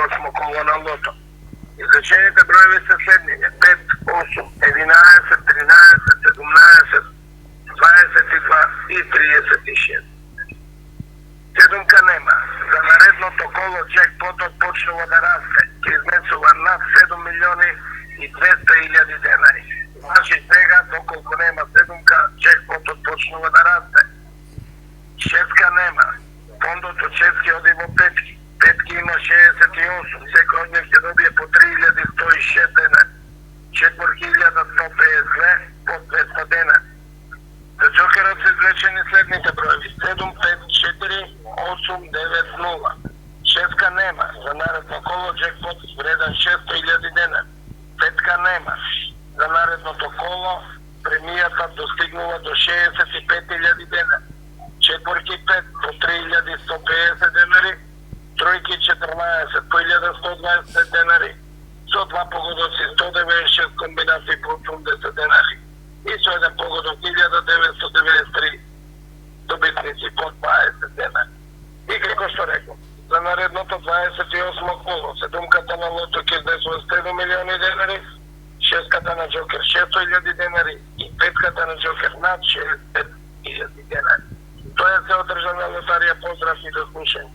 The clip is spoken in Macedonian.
28 коло на лото. Изречените броеви са следните: 5, 8, 11, 13, 17, 22 и 36. Седумка нема. За наредното коло джекпотот почнува да расте. Ќе изнесува над 7 милиони и 200 илјади денари. Значи сега, доколку нема седумка, джекпотот почнува да расте. Шестка нема. Фондот од шестки оди во петки. Петки има 68. Секој од нив ќе добие по 3106 денари. 4152 по 200 денари. За джокерот се извлечени следните броеви: 7, 5, 4, 8, 9, 0. Шестка нема. За наредно коло джекпот вреден 600.000 денари. Петка нема. За наредното коло премијата достигнува до 65.000 денари. Четворки 5 по 3.150 денари. Тројки 14 по 1.120 денари. Со два погодоци 196 комбинации по 80 денари. И со еден погодок 1993 добитници по 20 денари. И како што реков, за наредното 28 коло, седумката на лото ќе изнесува 7 милиони денари, шестката на джокер 600.000 денари и петката на джокер над 65.000 денари. Тоа е се одржана лотарија. Поздрав и до слушање.